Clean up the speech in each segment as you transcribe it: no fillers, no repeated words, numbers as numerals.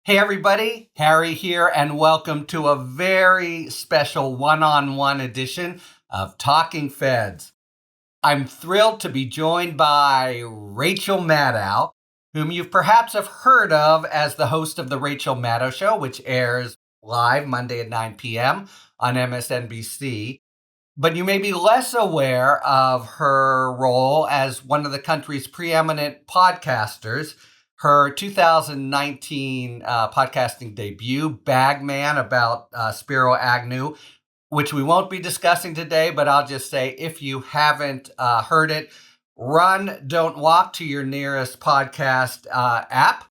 Hey everybody, Harry here, and welcome to a very special one-on-one edition of Talking Feds. I'm thrilled to be joined by Rachel Maddow, whom you perhaps have heard of as the host of The Rachel Maddow Show, which airs live Monday at 9 p.m. on MSNBC. But you may be less aware of her role as one of the country's preeminent podcasters. Her 2019 podcasting debut, Bagman, about Spiro Agnew, which we won't be discussing today, but I'll just say if you haven't heard it, run, don't walk to your nearest podcast app.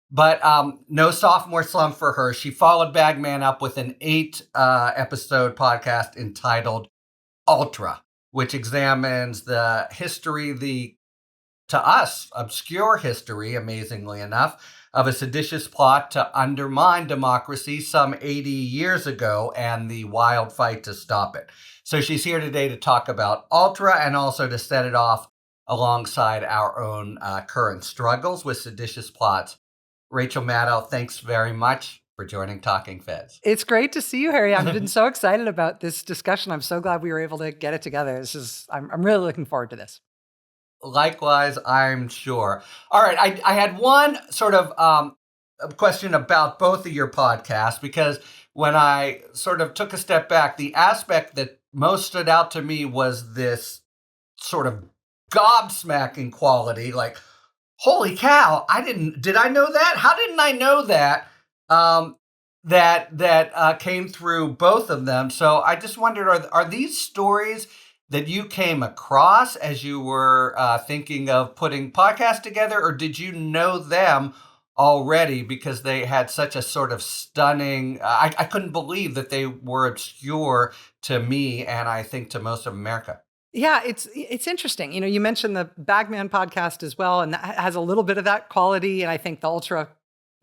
But no sophomore slump for her. She followed Bagman up with an 8-episode podcast entitled Ultra, which examines the history, to us, obscure history, amazingly enough, of a seditious plot to undermine democracy some 80 years ago and the wild fight to stop it. So she's here today to talk about Ultra and also to set it off alongside our own current struggles with seditious plots. Rachel Maddow, thanks very much for joining Talking Feds. It's great to see you, Harry. I've been so excited about this discussion. I'm so glad we were able to get it together. I'm really looking forward to this. Likewise, I'm sure. All right, I had one sort of question about both of your podcasts, because when I sort of took a step back, the aspect that most stood out to me was this sort of gobsmacking quality, like, holy cow, did I know that? How didn't I know that? That came through both of them. So I just wondered, are these stories that you came across as you were thinking of putting podcasts together, or did you know them already because they had such a sort of stunning, I couldn't believe that they were obscure to me and I think to most of America. Yeah, it's interesting. You know, you mentioned the Bagman podcast as well, and that has a little bit of that quality. And I think the Ultra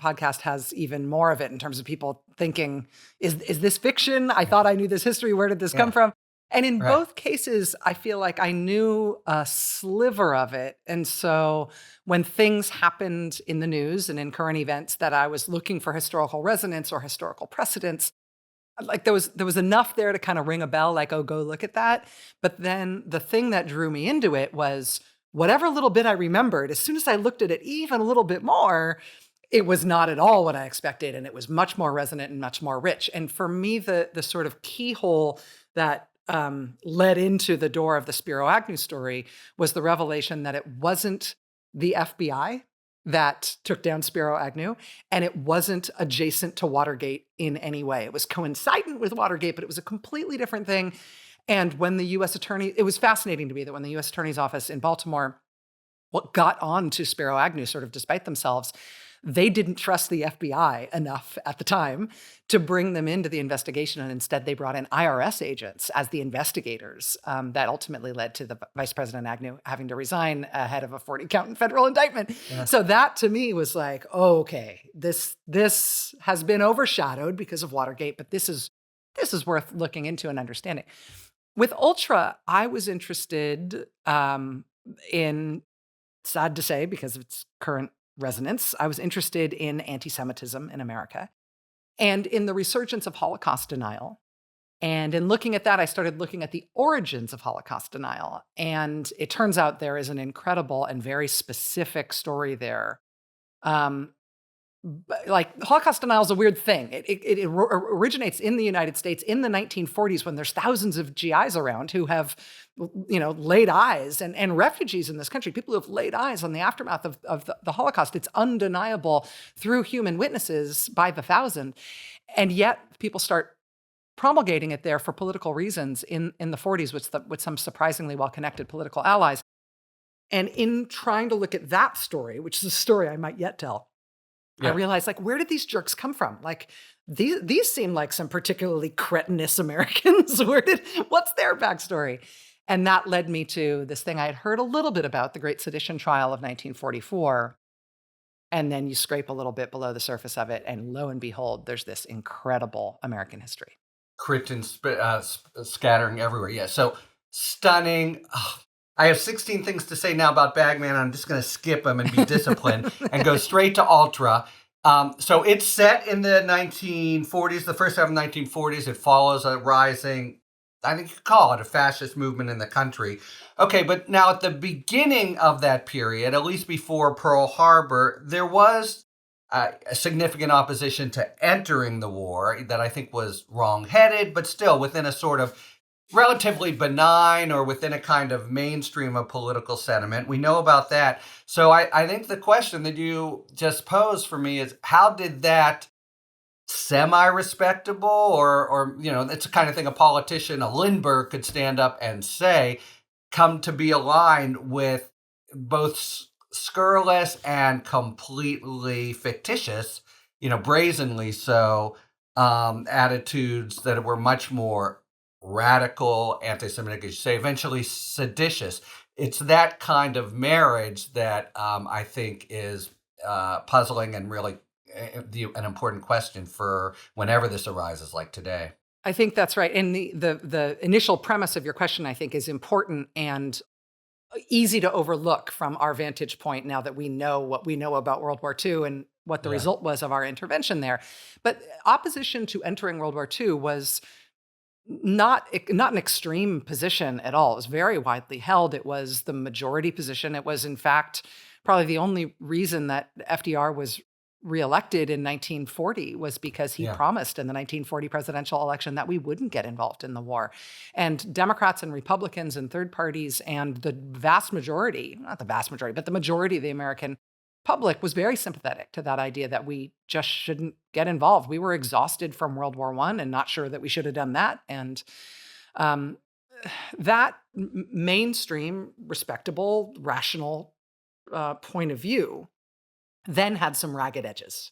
podcast has even more of it in terms of people thinking, is this fiction? I thought I knew this history. Where did this come from? And in both cases, I feel like I knew a sliver of it. And so when things happened in the news and in current events that I was looking for historical resonance or historical precedents, like there was enough there to kind of ring a bell, like, oh, go look at that. But then the thing that drew me into it was whatever little bit I remembered, as soon as I looked at it even a little bit more, it was not at all what I expected. And it was much more resonant and much more rich. And for me, the sort of keyhole that led into the door of the Spiro Agnew story was the revelation that it wasn't the FBI that took down Spiro Agnew, and it wasn't adjacent to Watergate in any way. It was coincident with Watergate, but it was a completely different thing. And when the U.S. Attorney, it was fascinating to me that when the U.S. Attorney's Office in Baltimore got on to Spiro Agnew, sort of despite themselves, they didn't trust the FBI enough at the time to bring them into the investigation. And instead, they brought in IRS agents as the investigators. That ultimately led to the Vice President Agnew having to resign ahead of a 40-count federal indictment. Yeah. So that to me was like, oh, okay, this has been overshadowed because of Watergate, but this is worth looking into and understanding. With Ultra, I was interested in, sad to say, because of its current resonance, I was interested in anti-Semitism in America and in the resurgence of Holocaust denial. And in looking at that, I started looking at the origins of Holocaust denial. And it turns out there is an incredible and very specific story there. Like Holocaust denial is a weird thing. It originates in the United States in the 1940s when there's thousands of GIs around who have, laid eyes and refugees in this country, people who have laid eyes on the aftermath of the Holocaust. It's undeniable through human witnesses by the thousand. And yet people start promulgating it there for political reasons in the 40s with some surprisingly well-connected political allies. And in trying to look at that story, which is a story I might yet tell, I realized, like, where did these jerks come from? Like, these seem like some particularly cretinous Americans. What's their backstory? And that led me to this thing I had heard a little bit about, the Great Sedition Trial of 1944. And then you scrape a little bit below the surface of it, and lo and behold, there's this incredible American history. Critins scattering everywhere. Yeah, so stunning. Oh, I have 16 things to say now about Bagman. I'm just going to skip them and be disciplined and go straight to Ultra. So it's set in the 1940s, the first half of the 1940s. It follows a rising, I think you could call it a fascist movement in the country. Okay, but now at the beginning of that period, at least before Pearl Harbor, there was a significant opposition to entering the war that I think was wrong-headed, but still within a sort of relatively benign or within a kind of mainstream of political sentiment. We know about that. So I think the question that you just posed for me is how did that semi-respectable or it's the kind of thing a politician, a Lindbergh, could stand up and say, come to be aligned with both scurrilous and completely fictitious, brazenly so, attitudes that were much more radical, anti-Semitic, as you say, eventually seditious. It's that kind of marriage that I think is puzzling and really an important question for whenever this arises, like today. I think that's right. And the initial premise of your question, I think, is important and easy to overlook from our vantage point now that we know what we know about World War II and what the Yeah. result was of our intervention there. But opposition to entering World War II was not an extreme position at all. It was very widely held. It was the majority position. It was, in fact, probably the only reason that FDR was reelected in 1940 was because he Yeah. promised in the 1940 presidential election that we wouldn't get involved in the war. And Democrats and Republicans and third parties and the vast majority, not the vast majority, but the majority of the American public was very sympathetic to that idea that we just shouldn't get involved. We were exhausted from World War I and not sure that we should have done that. And that mainstream, respectable, rational point of view then had some ragged edges.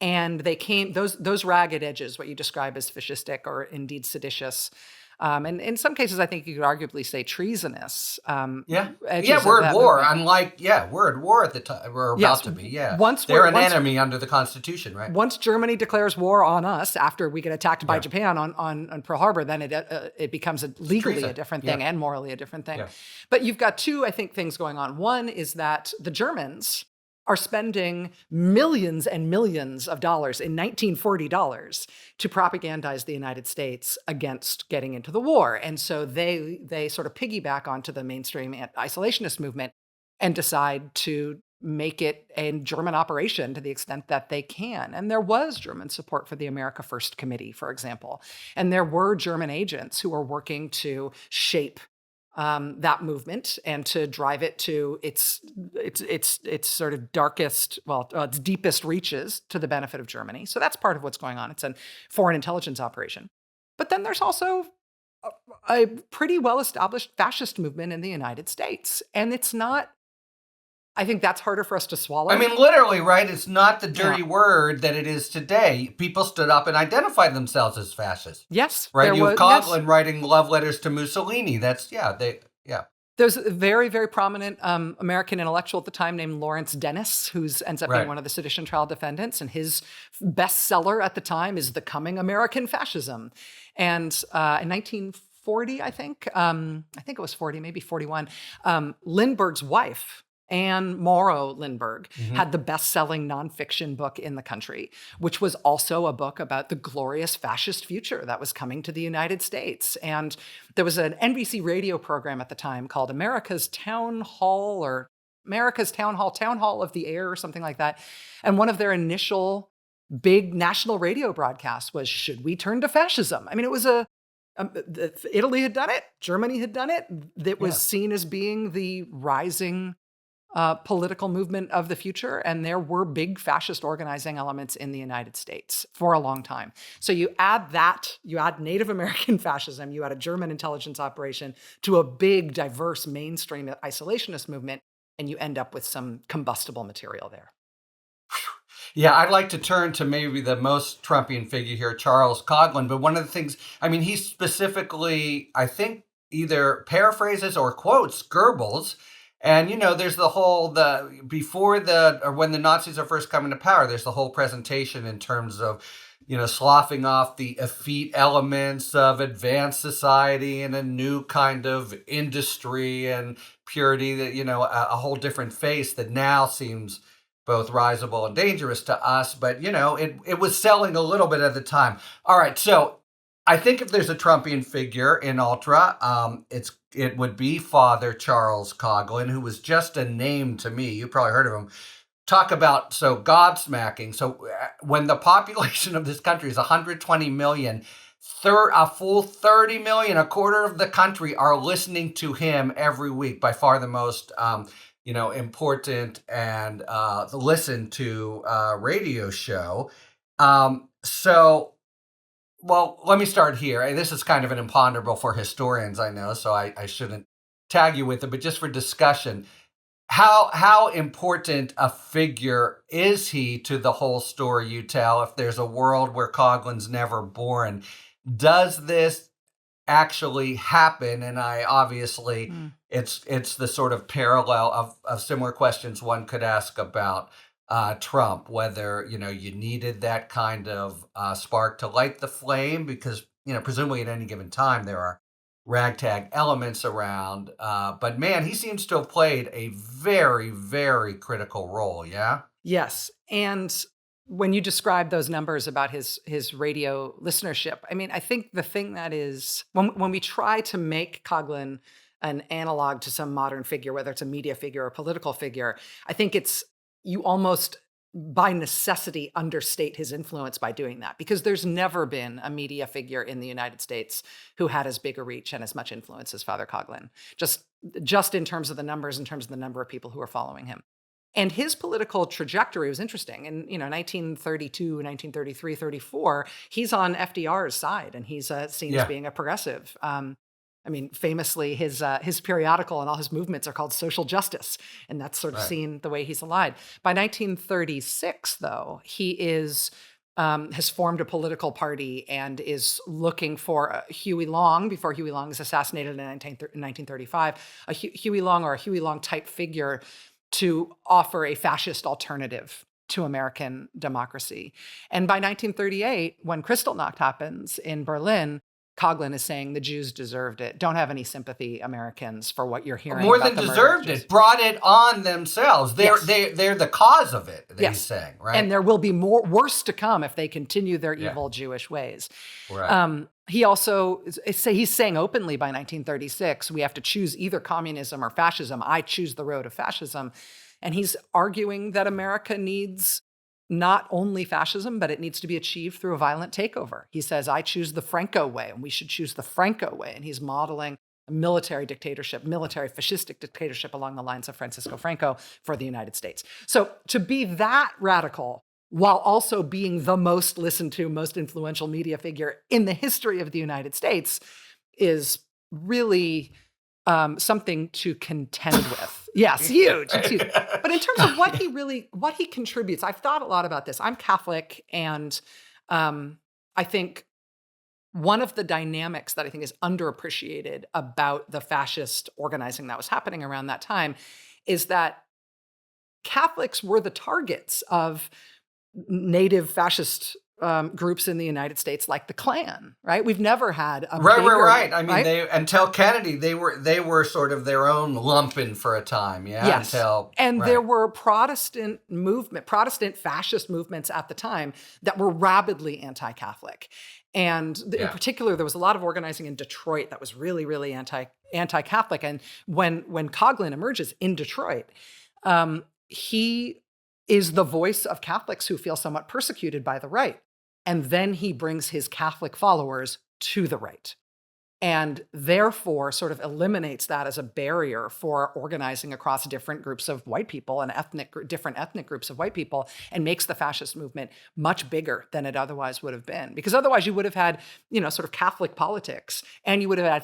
And they came, those ragged edges, what you describe as fascistic or indeed seditious, and in some cases, I think you could arguably say treasonous. Yeah. Edges Yeah, of we're at that war. movement. Unlike, we're at war at the time. We're about Yes. to be, yeah. Once They're an enemy under the Constitution, right? Once Germany declares war on us after we get attacked by Yeah. Japan on Pearl Harbor, then it becomes legally Treason. a different thing Yeah. and morally a different thing. Yeah. But you've got two, I think, things going on. One is that the Germans are spending millions and millions of dollars in 1940 dollars to propagandize the United States against getting into the war. And so they sort of piggyback onto the mainstream isolationist movement and decide to make it a German operation to the extent that they can. And there was German support for the America First Committee, for example. And there were German agents who were working to shape that movement and to drive it to its sort of darkest, its deepest reaches to the benefit of Germany. So that's part of what's going on. It's a foreign intelligence operation. But then there's also a pretty well-established fascist movement in the United States. And it's not, I think that's harder for us to swallow. I mean, literally, right? It's not the dirty word that it is today. People stood up and identified themselves as fascists. Yes. Right? You have Coughlin writing love letters to Mussolini. That's, There's a very, very prominent American intellectual at the time named Lawrence Dennis, who ends up being one of the sedition trial defendants. And his bestseller at the time is The Coming American Fascism. And in 1940, I think it was 40, maybe 41, Lindbergh's wife, Anne Morrow Lindbergh, had the best-selling nonfiction book in the country, which was also a book about the glorious fascist future that was coming to the United States. And there was an NBC radio program at the time called America's Town Hall or America's Town Hall of the Air or something like that. And one of their initial big national radio broadcasts was, should we turn to fascism? I mean, it was Italy had done it. Germany had done it. It was seen as being the rising political movement of the future, and there were big fascist organizing elements in the United States for a long time. So you add Native American fascism, you add a German intelligence operation to a big, diverse, mainstream isolationist movement, and you end up with some combustible material there. Yeah, I'd like to turn to maybe the most Trumpian figure here, Charles Coughlin. But one of the things, I mean, he specifically, I think, either paraphrases or quotes Goebbels. And, there's when the Nazis are first coming to power, there's the whole presentation in terms of, sloughing off the effete elements of advanced society and a new kind of industry and purity that, a whole different face that now seems both risible and dangerous to us, but it was selling a little bit at the time. All right, so I think if there's a Trumpian figure in Ultra, it would be Father Charles Coughlin, who was just a name to me. You probably heard of him. Talk about gobsmacking. So when the population of this country is 120 million, a full 30 million, a quarter of the country, are listening to him every week. By far the most important and listened to radio show. Well, let me start here. And this is kind of an imponderable for historians, I know, so I shouldn't tag you with it, but just for discussion, how important a figure is he to the whole story you tell? If there's a world where Coughlin's never born, does this actually happen? And it's the sort of parallel of similar questions one could ask about Trump, whether you needed that kind of spark to light the flame, because presumably at any given time there are ragtag elements around. But man, he seems to have played a very, very critical role. Yeah. Yes, and when you describe those numbers about his radio listenership, I mean, I think the thing that is when we try to make Coughlin an analog to some modern figure, whether it's a media figure or a political figure, I think you almost by necessity understate his influence by doing that, because there's never been a media figure in the United States who had as big a reach and as much influence as Father Coughlin, just in terms of the numbers, in terms of the number of people who are following him. And his political trajectory was interesting. In 1932, 1933, 34, he's on FDR's side, and he's seen as being a progressive. Famously, his periodical and all his movements are called Social Justice, and that's sort of seen the way he's allied. By 1936, though, he has formed a political party and is looking for Huey Long, before Huey Long is assassinated in 1935, a Huey Long or a Huey Long type figure to offer a fascist alternative to American democracy. And by 1938, when Kristallnacht happens in Berlin, Coughlin is saying the Jews deserved it. Don't have any sympathy, Americans, for what you're hearing. More than deserved it, brought it on themselves. They're the cause of it. He's saying, right? And there will be worse to come if they continue their evil Jewish ways. Right. He's saying openly by 1936, we have to choose either communism or fascism. I choose the road of fascism, and he's arguing that America needs not only fascism, but it needs to be achieved through a violent takeover. He says, I choose the Franco way, and we should choose the Franco way. And he's modeling a military fascistic dictatorship along the lines of Francisco Franco for the United States. So to be that radical, while also being the most listened to, most influential media figure in the history of the United States, is really something to contend with. Yes, huge. It's huge. But in terms of what he contributes, I've thought a lot about this. I'm Catholic, and I think one of the dynamics that I think is underappreciated about the fascist organizing that was happening around that time is that Catholics were the targets of native fascist groups in the United States, like the Klan, right? We've never had a right. I mean, until Kennedy, they were sort of their own lumpen for a time, Yes. There were Protestant fascist movements at the time that were rabidly anti-Catholic, and in particular, there was a lot of organizing in Detroit that was really, really anti-Catholic. And when Coughlin emerges in Detroit, he is the voice of Catholics who feel somewhat persecuted by the right. And then he brings his Catholic followers to the right, and therefore sort of eliminates that as a barrier for organizing across different groups of white people and different ethnic groups of white people, and makes the fascist movement much bigger than it otherwise would have been. Because otherwise you would have had, sort of Catholic politics, and you would have had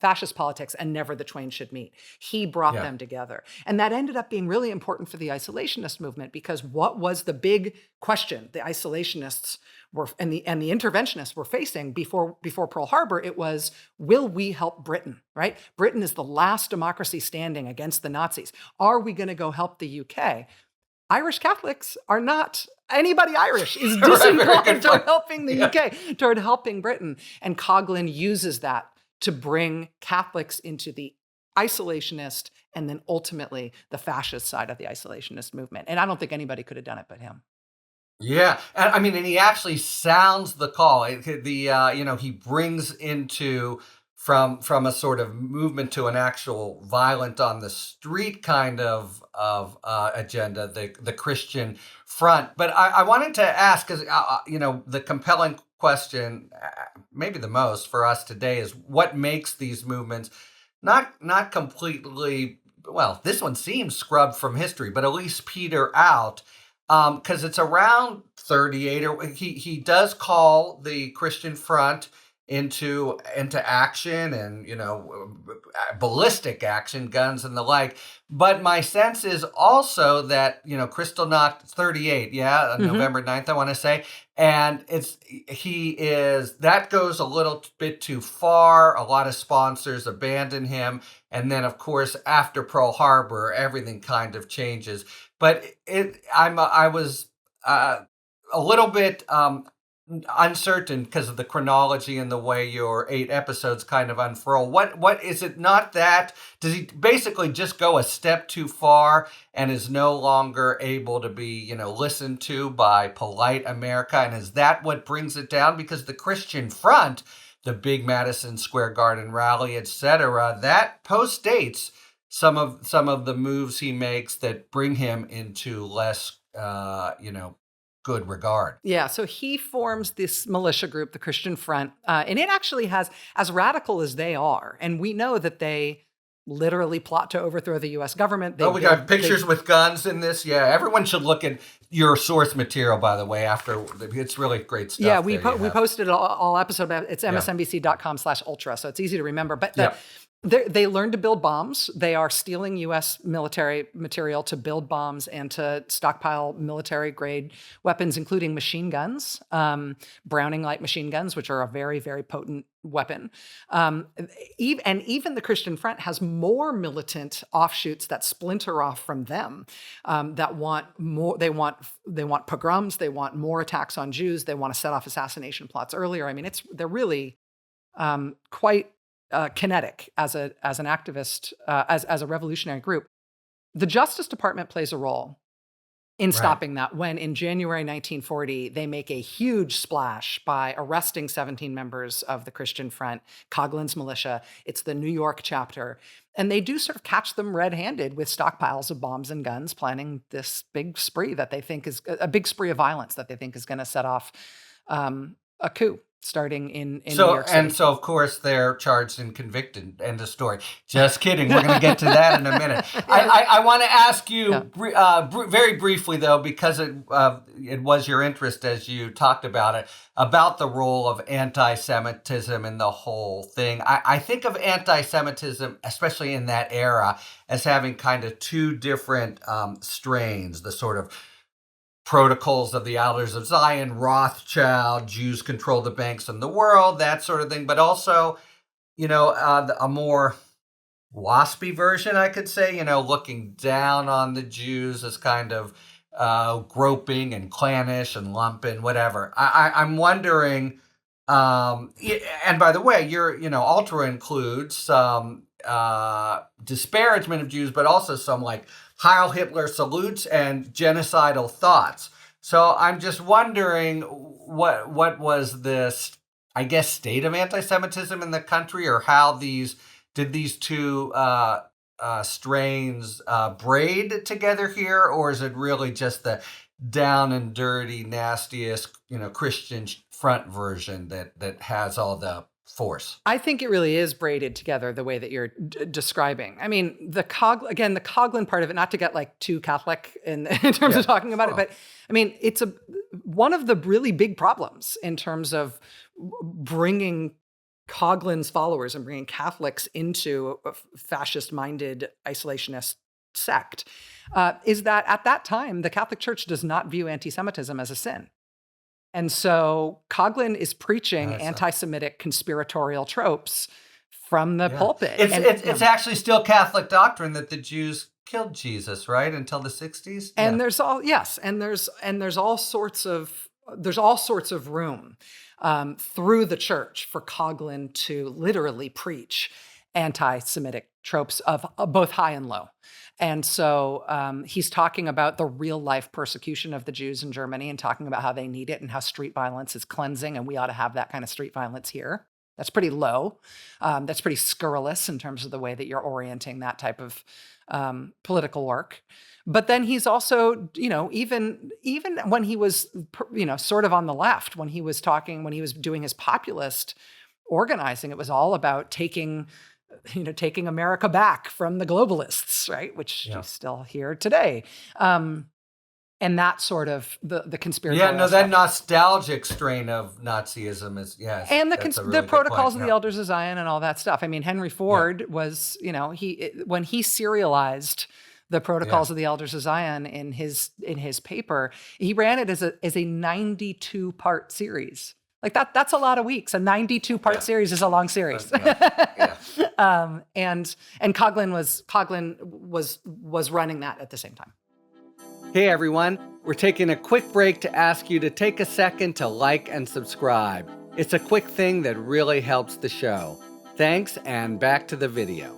fascist politics, and never the twain should meet. He brought them together. And that ended up being really important for the isolationist movement, because what was the big question the isolationists and the interventionists were facing before Pearl Harbor? It was, will we help Britain, right? Britain is the last democracy standing against the Nazis. Are we going to go help the UK? Irish Catholics are not, anybody Irish is disinclined toward helping the UK, toward helping Britain. And Coughlin uses that to bring Catholics into the isolationist and then ultimately the fascist side of the isolationist movement. And I don't think anybody could have done it but him. Yeah, and I mean, and he actually sounds the call. He brings into from a sort of movement to an actual violent on the street kind of agenda, the Christian front. But I wanted to ask, because the compelling question, maybe the most for us today, is what makes these movements not completely, well, this one seems scrubbed from history, but at least peter out, because it's around 38, or he does call the Christian Front into action, and ballistic action, guns and the like. But my sense is also that Kristallnacht 38, yeah, on Hmm. November 9th, I want to say, and he is that goes a little bit too far. A lot of sponsors abandon him, and then of course after Pearl Harbor, everything kind of changes. But I was a little bit uncertain because of the chronology and the way your 8 episodes kind of unfurl. What is it? Not that does he basically just go a step too far and is no longer able to be listened to by polite America? And is that what brings it down? Because the Christian Front, the big Madison Square Garden rally, etc., that postdates some of the moves he makes that bring him into less good regard. Yeah, so he forms this militia group, the Christian Front, and it actually has, as radical as they are, and we know that they literally plot to overthrow the U.S. government. Oh, we got pictures with guns in this. Yeah, everyone should look at your source material, by the way. After it's really great stuff. Yeah, we posted all episode about it's msnbc.com/ultra, so it's easy to remember. But Yeah. they learned to build bombs. They are stealing U.S. military material to build bombs and to stockpile military-grade weapons, including machine guns, Browning light machine guns, which are a very, very potent weapon. And even the Christian Front has more militant offshoots that splinter off from them, that want more. They want pogroms. They want more attacks on Jews. They want to set off assassination plots earlier. I mean, they're really quite kinetic as an activist, as a revolutionary group. The Justice Department plays a role in stopping that when in January 1940, they make a huge splash by arresting 17 members of the Christian Front, Coughlin's militia. It's the New York chapter. And they do sort of catch them red-handed with stockpiles of bombs and guns, planning this big spree that they think is a big spree of violence that they think is going to set off a coup starting in New York City. And so, of course, they're charged and convicted. End of story. Just kidding. We're going to get to that in a minute. I want to ask you very briefly, though, because it was your interest as you talked about it, about the role of anti-Semitism in the whole thing. I think of anti-Semitism, especially in that era, as having kind of two different strains, the sort of Protocols of the Elders of Zion, Rothschild, Jews control the banks in the world, that sort of thing. But also, a more waspy version, I could say, looking down on the Jews as kind of groping and clannish and lumpen, whatever. I'm wondering, and by the way, your Ultra includes some disparagement of Jews, but also some like Heil Hitler salutes and genocidal thoughts. So I'm just wondering what was this, I guess, state of anti-Semitism in the country, or how these two strains braid together here, or is it really just the down and dirty, nastiest, Christian Front version that has all the force? I think it really is braided together the way that you're describing. I mean, the Coughlin part of it, not to get like too Catholic in terms of talking about it, but I mean, it's one of the really big problems in terms of bringing Coughlin's followers and bringing Catholics into a fascist-minded isolationist sect, is that at that time, the Catholic Church does not view anti-Semitism as a sin. And so Coughlin is preaching anti-Semitic conspiratorial tropes from the pulpit. It's actually still Catholic doctrine that the Jews killed Jesus, right, until the 60s. And there's all sorts of room through the church for Coughlin to literally preach anti-Semitic tropes of both high and low. And so he's talking about the real life persecution of the Jews in Germany and talking about how they need it and how street violence is cleansing, and we ought to have that kind of street violence here. That's pretty low. That's pretty scurrilous in terms of the way that you're orienting that type of political work. But then he's also, even when he was, sort of on the left, when he was doing his populist organizing, it was all about taking America back from the globalists, right? Which you still hear today. And that sort of the conspiratorial that stuff. nostalgic strain of Nazism is, yes. And the Protocols of the Elders of Zion and all that stuff. I mean, Henry Ford was, when he serialized the Protocols of the Elders of Zion in his paper, he ran it as a 92-part series. Like that's a lot of weeks. A 92-part series is a long series. And Coughlin was running that at the same time. Hey everyone, we're taking a quick break to ask you to take a second to like and subscribe. It's a quick thing that really helps the show. Thanks, and back to the video.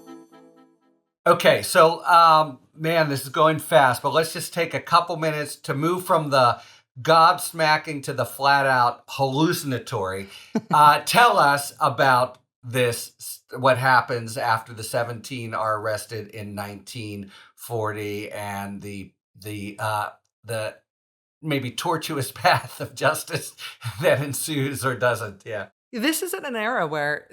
Okay, so man, this is going fast, but let's just take a couple minutes to move from the gobsmacking to the flat out hallucinatory. Tell us about this, what happens after the 17 are arrested in 1940 and the maybe tortuous path of justice that ensues or doesn't. Yeah. This is in an era where,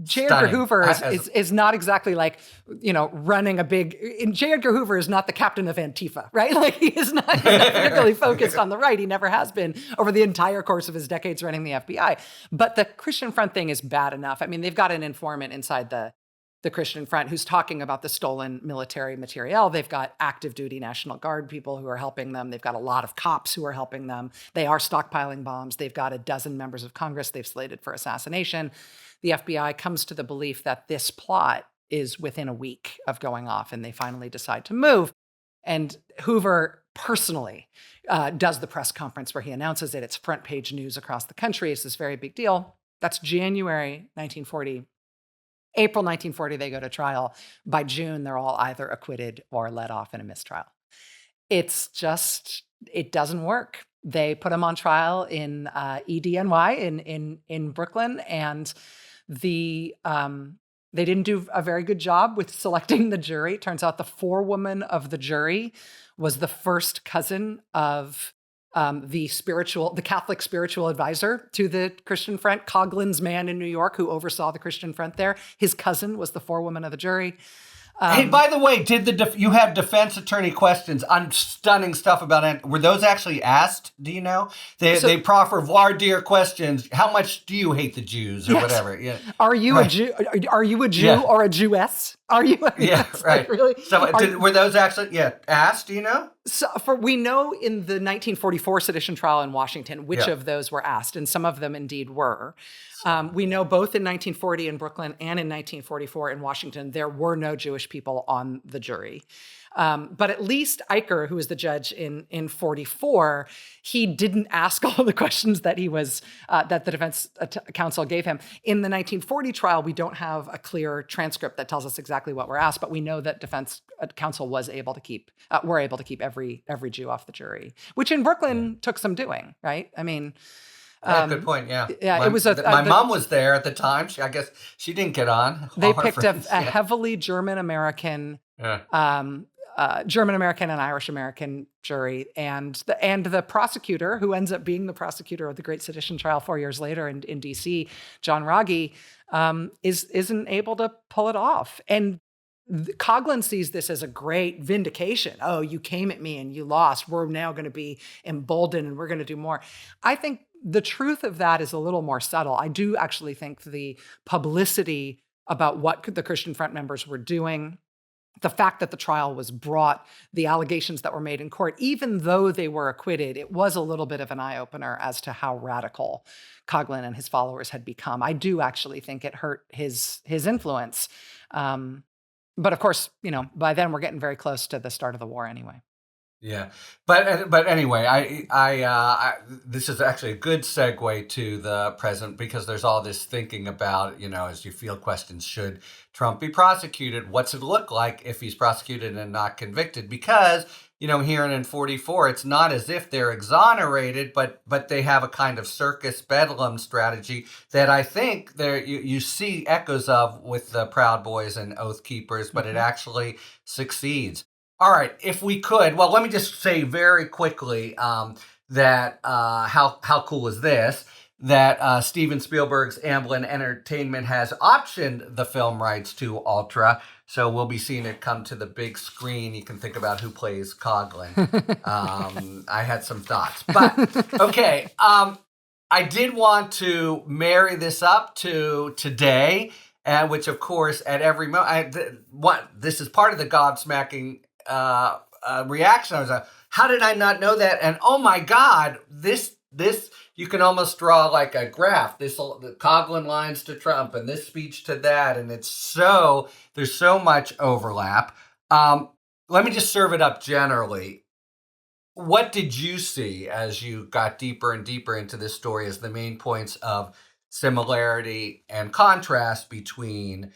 J. Edgar Hoover is not exactly like, running a big, J. Edgar Hoover is not the captain of Antifa, right? Like he's not particularly focused on the right. He never has been over the entire course of his decades running the FBI. But the Christian Front thing is bad enough. I mean, they've got an informant inside the Christian Front who's talking about the stolen military materiel. They've got active duty National Guard people who are helping them. They've got a lot of cops who are helping them. They are stockpiling bombs. They've got a dozen members of Congress they've slated for assassination. The FBI comes to the belief that this plot is within a week of going off, and they finally decide to move. And Hoover personally does the press conference where he announces it. It's front page news across the country. It's this very big deal. That's January 1940. April 1940, they go to trial. By June, they're all either acquitted or let off in a mistrial. It doesn't work. They put them on trial in EDNY in Brooklyn, and they didn't do a very good job with selecting the jury. It turns out the forewoman of the jury was the first cousin of the Catholic spiritual advisor to the Christian Front, Coughlin's man in New York, who oversaw the Christian Front there. His cousin was the forewoman of the jury. Hey, by the way, you have defense attorney questions on stunning stuff about it? Were those actually asked? Do you know? They proffer voir dire questions. How much do you hate the Jews or whatever? Yeah. Are you a Jew? Are you a Jew or a Jewess? Are you? Right. Like, really? So were those actually asked? Do you know? So we know in the 1944 sedition trial in Washington which of those were asked, and some of them indeed were. We know both in 1940 in Brooklyn and in 1944 in Washington, there were no Jewish people on the jury. But at least Eicher, who was the judge in 44, he didn't ask all the questions that that the defense counsel gave him. In the 1940 trial, we don't have a clear transcript that tells us exactly what we're asked, but we know that defense counsel were able to keep every Jew off the jury, which in Brooklyn took some doing, right? I mean, good point. Yeah. It was my mom was there at the time. I guess she didn't get on. They picked a heavily German American and Irish American jury, and the prosecutor, who ends up being the prosecutor of the Great Sedition trial 4 years later in D.C., John Rogge, isn't able to pull it off. And Coughlin sees this as a great vindication. Oh, you came at me and you lost. We're now going to be emboldened and we're going to do more. I think the truth of that is a little more subtle. I do actually think the publicity about what the Christian Front members were doing, the fact that the trial was brought, the allegations that were made in court, even though they were acquitted, it was a little bit of an eye-opener as to how radical Coughlin and his followers had become. I do actually think it hurt his influence. But of course, by then we're getting very close to the start of the war anyway. Yeah, but anyway, this is actually a good segue to the present because there's all this thinking about, as you field questions, should Trump be prosecuted? What's it look like if he's prosecuted and not convicted? Because here in 44, it's not as if they're exonerated, but they have a kind of circus bedlam strategy that I think you see echoes of with the Proud Boys and Oath Keepers, but it actually succeeds. All right, if we could, well, let me just say very quickly that how cool is this? That Steven Spielberg's Amblin Entertainment has optioned the film rights to Ultra, so we'll be seeing it come to the big screen. You can think about who plays Coughlin. I had some thoughts, but okay. I did want to marry this up to today, and which, of course, at every moment, this is part of the gobsmacking reaction. I was like, how did I not know that? And oh my God, this you can almost draw like a graph. The Coughlin lines to Trump and this speech to that, and there's so much overlap. Let me just serve it up generally. What did you see as you got deeper and deeper into this story as the main points of similarity and contrast between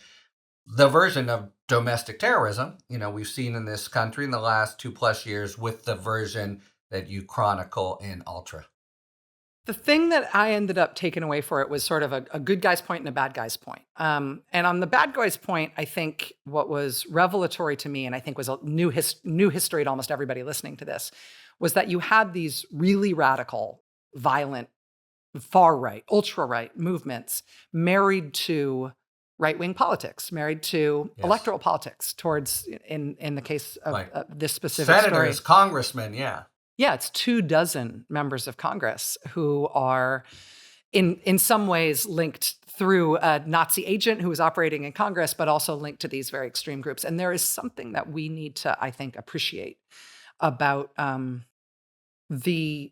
the version of domestic terrorism, we've seen in this country in the last 2+ years with the version that you chronicle in Ultra? The thing that I ended up taking away for it was sort of a good guy's point and a bad guy's point. And on the bad guy's point, I think what was revelatory to me, and I think was a new history to almost everybody listening to this, was that you had these really radical, violent, far right, ultra right movements married to right-wing politics, married to electoral politics towards, in the case of this specific senators, story. congressmen, yeah. Yeah, it's 24 members of Congress who are in some ways linked through a Nazi agent who was operating in Congress, but also linked to these very extreme groups. And there is something that we need to, I think, appreciate about the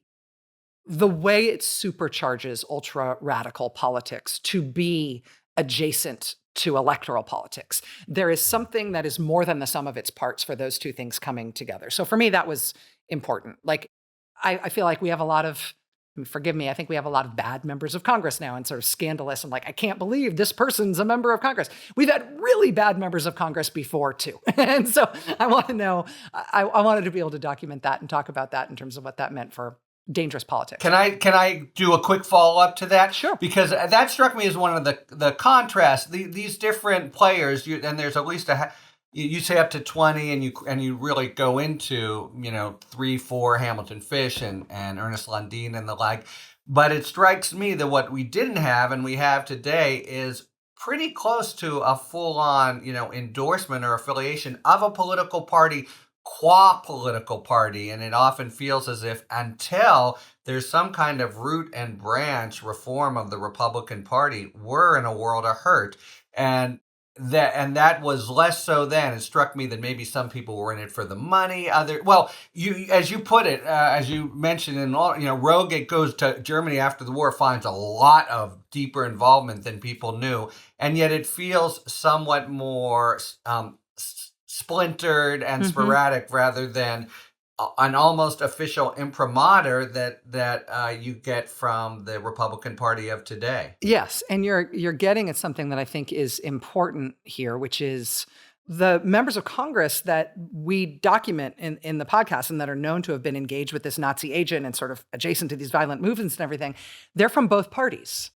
way it supercharges ultra radical politics to be adjacent to electoral politics. There is something that is more than the sum of its parts for those two things coming together. So for me, that was important. Like, I feel like we have a lot of, forgive me, I think we have a lot of bad members of Congress now and sort of scandalous and like, I can't believe this person's a member of Congress. We've had really bad members of Congress before too. And so I want to know, I wanted to be able to document that and talk about that in terms of what that meant for dangerous politics. Can I do a quick follow-up to that? Sure. Because that struck me as one of the contrasts. These different players, and there's at least you say up to 20, and you really go into 3, 4 Hamilton Fish and Ernest Lundin and the like. But it strikes me that what we didn't have and we have today is pretty close to a full-on endorsement or affiliation of a political party qua political party, and it often feels as if until there's some kind of root and branch reform of the Republican Party, we're in a world of hurt. And that was less so then. It struck me that maybe some people were in it for the money. As you put it, as you mentioned in all, Rogue goes to Germany after the war, finds a lot of deeper involvement than people knew, and yet it feels somewhat more splintered and sporadic rather than an almost official imprimatur that you get from the Republican Party of today. Yes, and you're getting at something that I think is important here, which is the members of Congress that we document in the podcast and that are known to have been engaged with this Nazi agent and sort of adjacent to these violent movements and everything. They're from both parties.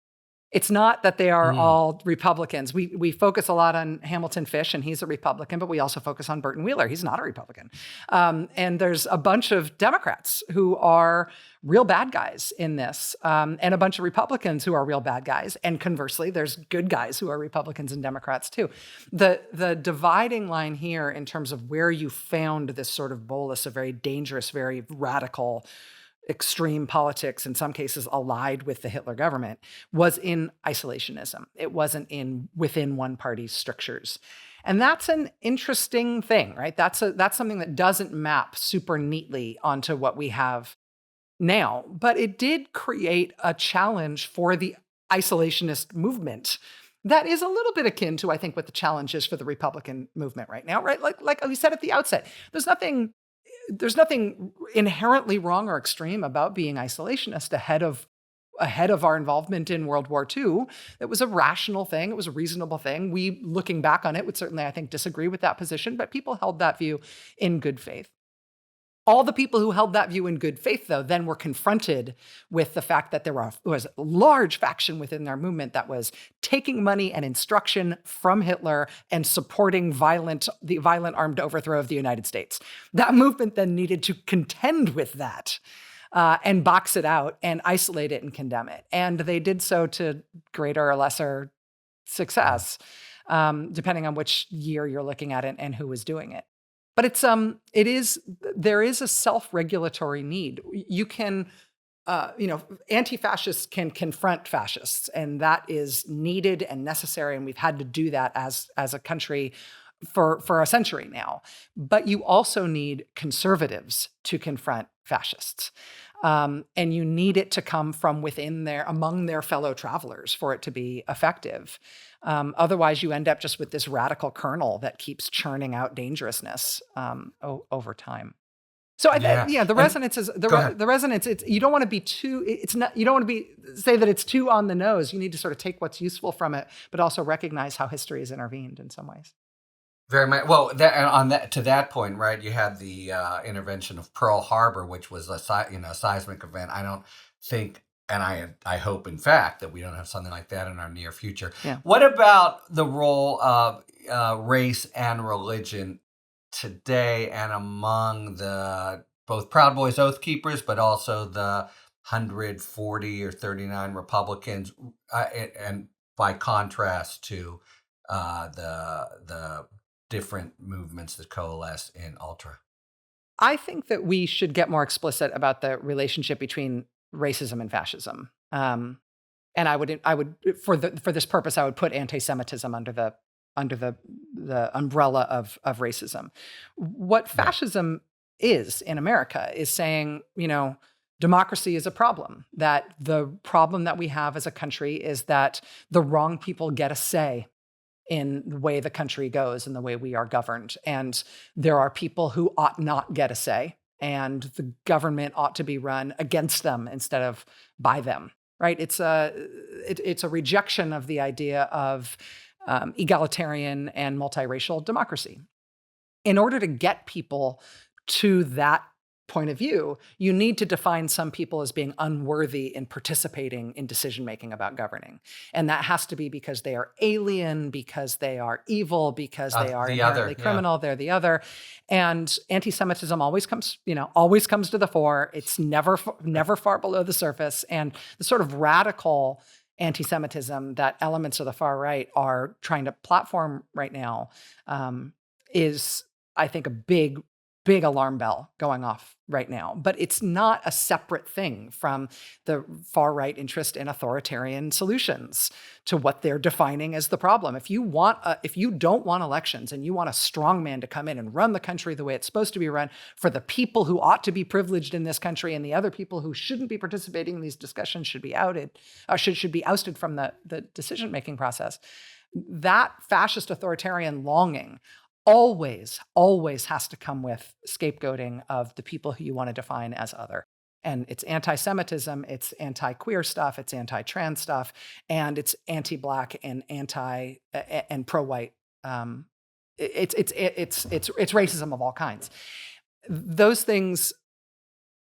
It's not that they are all Republicans. We focus a lot on Hamilton Fish, and he's a Republican, but we also focus on Burton Wheeler. He's not a Republican. And there's a bunch of Democrats who are real bad guys in this, and a bunch of Republicans who are real bad guys. And conversely, there's good guys who are Republicans and Democrats too. The dividing line here in terms of where you found this sort of bolus of very dangerous, very radical, extreme politics, in some cases allied with the Hitler government, was in isolationism. It wasn't within one party's strictures. And that's an interesting thing, right? That's something that doesn't map super neatly onto what we have now, but it did create a challenge for the isolationist movement that is a little bit akin to, I think, what the challenge is for the Republican movement right now, right? Like we said at the outset, there's nothing there's nothing inherently wrong or extreme about being isolationist ahead of our involvement in World War II. It was a rational thing. It was a reasonable thing. We, looking back on it, would certainly, I think, disagree with that position, but people held that view in good faith. All the people who held that view in good faith, though, then were confronted with the fact that there was a large faction within their movement that was taking money and instruction from Hitler and supporting the violent armed overthrow of the United States. That movement then needed to contend with that and box it out and isolate it and condemn it. And they did so to greater or lesser success, depending on which year you're looking at it and who was doing it. But there is a self-regulatory need. You can, anti-fascists can confront fascists, and that is needed and necessary, and we've had to do that as a country for a century now. But you also need conservatives to confront fascists. And you need it to come from within among their fellow travelers for it to be effective. Otherwise, you end up just with this radical kernel that keeps churning out dangerousness over time. So the resonance is the resonance. You don't want to be too. It's not. You don't want to say that it's too on the nose. You need to sort of take what's useful from it, but also recognize how history has intervened in some ways. Very much. Well, to that point, right? You had the intervention of Pearl Harbor, which was a seismic event. I don't think, and I hope, in fact, that we don't have something like that in our near future. Yeah. What about the role of race and religion today, and among the both Proud Boys Oath Keepers, but also the 140 or 39 Republicans, and by contrast to the different movements that coalesce in ultra? I think that we should get more explicit about the relationship between racism and fascism. And I would for this purpose, I would put anti-Semitism under the umbrella of racism. What fascism is in America is saying, democracy is a problem. That the problem that we have as a country is that the wrong people get a say in the way the country goes and the way we are governed. And there are people who ought not get a say, and the government ought to be run against them instead of by them, right? It's a rejection of the idea of egalitarian and multiracial democracy. In order to get people to that point of view, you need to define some people as being unworthy in participating in decision-making about governing. And that has to be because they are alien, because they are evil, because they are inherently criminal, they're the other. And anti-Semitism always comes to the fore. It's never far below the surface. And the sort of radical anti-Semitism that elements of the far right are trying to platform right now is, I think, a big alarm bell going off right now. But it's not a separate thing from the far right interest in authoritarian solutions to what they're defining as the problem. If you don't want elections and you want a strong man to come in and run the country the way it's supposed to be run for the people who ought to be privileged in this country, and the other people who shouldn't be participating in these discussions should be should be ousted from the decision-making process, that fascist authoritarian longing always has to come with scapegoating of the people who you want to define as other. And it's anti-Semitism, it's anti-queer stuff, it's anti-trans stuff, and it's anti-Black and and pro-white. It's racism of all kinds. Those things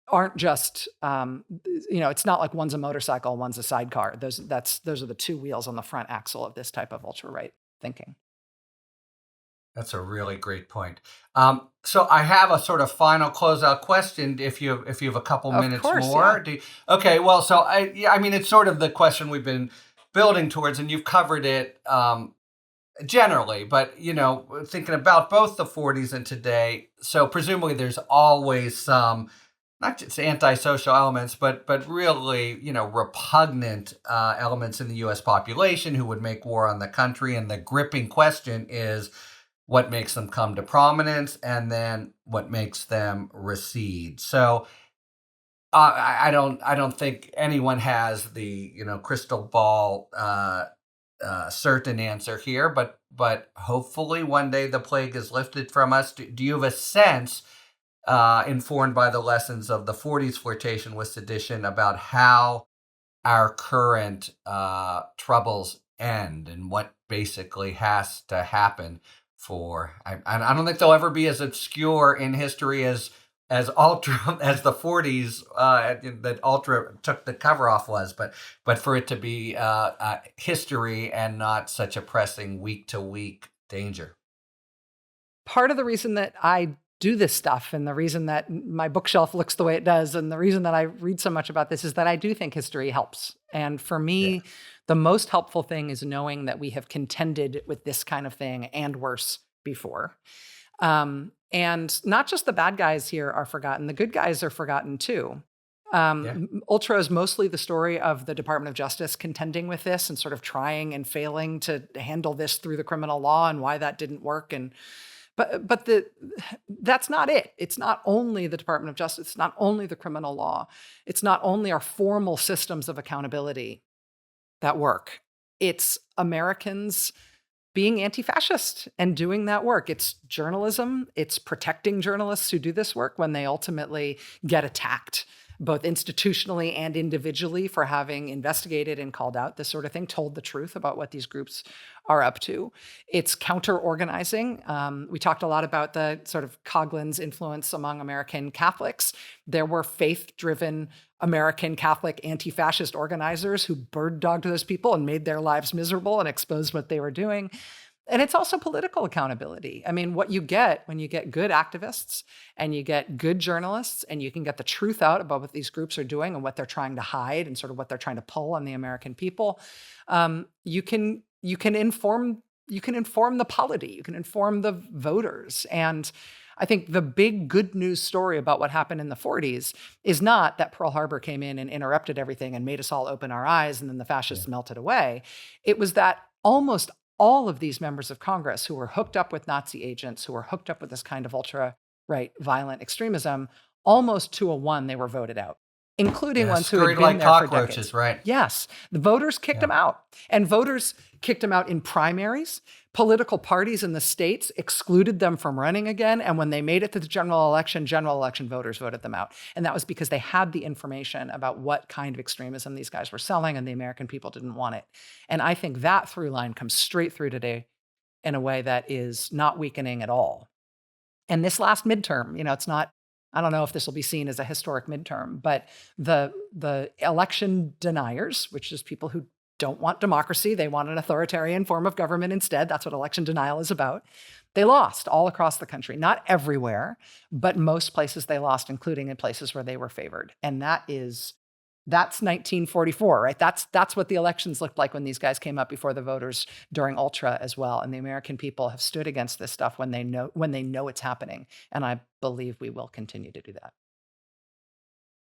aren't just it's not like one's a motorcycle, one's a sidecar. Those are the two wheels on the front axle of this type of ultra-right thinking. That's a really great point. So I have a sort of final closeout question. If you have a couple minutes more, yeah. Okay. Well, so I mean, it's sort of the question we've been building towards, and you've covered it generally. But thinking about both the 40s and today, so presumably there's always some not just antisocial elements, but really repugnant elements in the U.S. population who would make war on the country. And the gripping question is, what makes them come to prominence, and then what makes them recede. So I don't think anyone has the crystal ball certain answer here, but hopefully one day the plague is lifted from us. Do you have a sense informed by the lessons of the 40s flirtation with sedition about how our current troubles end and what basically has to happen for. I don't think they'll ever be as obscure in history as Ultra as the 40s that Ultra took the cover off was, but for it to be history and not such a pressing week to week danger. Part of the reason that I do this stuff and the reason that my bookshelf looks the way it does and the reason that I read so much about this is that I do think history helps. And for me, the most helpful thing is knowing that we have contended with this kind of thing and worse before. And not just the bad guys here are forgotten, the good guys are forgotten too. Ultra is mostly the story of the Department of Justice contending with this and sort of trying and failing to handle this through the criminal law and why that didn't work. But that's not it. It's not only the Department of Justice. It's not only the criminal law. It's not only our formal systems of accountability that work. It's Americans being anti-fascist and doing that work. It's journalism. It's protecting journalists who do this work when they ultimately get attacked, both institutionally and individually, for having investigated and called out this sort of thing, told the truth about what these groups are up to. It's counter-organizing. We talked a lot about the sort of Coughlin's influence among American Catholics. There were faith-driven American Catholic anti-fascist organizers who bird-dogged those people and made their lives miserable and exposed what they were doing. And it's also political accountability. I mean, what you get when you get good activists and you get good journalists and you can get the truth out about what these groups are doing and what they're trying to hide and sort of what they're trying to pull on the American people, you can inform the polity, you can inform the voters. And I think the big good news story about what happened in the 40s is not that Pearl Harbor came in and interrupted everything and made us all open our eyes and then the fascists melted away. It was that almost all of these members of Congress who were hooked up with Nazi agents, who were hooked up with this kind of ultra-right violent extremism, almost 2-1, they were voted out, including ones who had been like there cockroaches, for decades. right? Yes, the voters kicked them out. And voters kicked them out in primaries. Political parties in the states excluded them from running again. And when they made it to the general election voters voted them out. And that was because they had the information about what kind of extremism these guys were selling, and the American people didn't want it. And I think that through line comes straight through today in a way that is not weakening at all. And this last midterm, it's not, I don't know if this will be seen as a historic midterm, but the election deniers, which is people who don't want democracy, they want an authoritarian form of government instead. That's what election denial is about. They lost all across the country, not everywhere, but most places they lost, including in places where they were favored. And that's 1944, right? That's what the elections looked like when these guys came up before the voters during Ultra as well. And the American people have stood against this stuff when they know it's happening. And I believe we will continue to do that.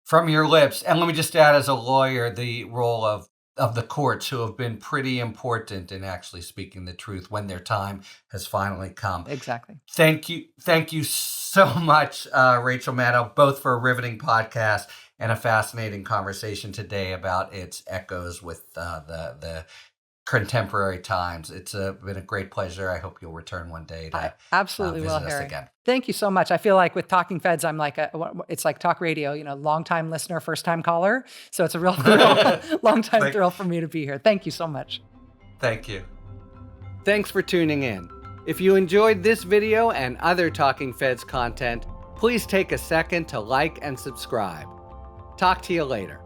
From your lips, and let me just add as a lawyer, the role of the courts, who have been pretty important in actually speaking the truth when their time has finally come. Exactly. Thank you so much, Rachel Maddow, both for a riveting podcast and a fascinating conversation today about its echoes with the contemporary times. It's been a great pleasure. I hope you'll return one day to absolutely visit will, us Harry. again. Thank you so much. I feel like with Talking Feds, I'm like it's like talk radio, long-time listener, first-time caller. So it's a real thrill, long-time thrill for me to be here. Thank you so much. Thank you. Thanks for tuning in. If you enjoyed this video and other Talking Feds content, please take a second to like and subscribe. Talk to you later.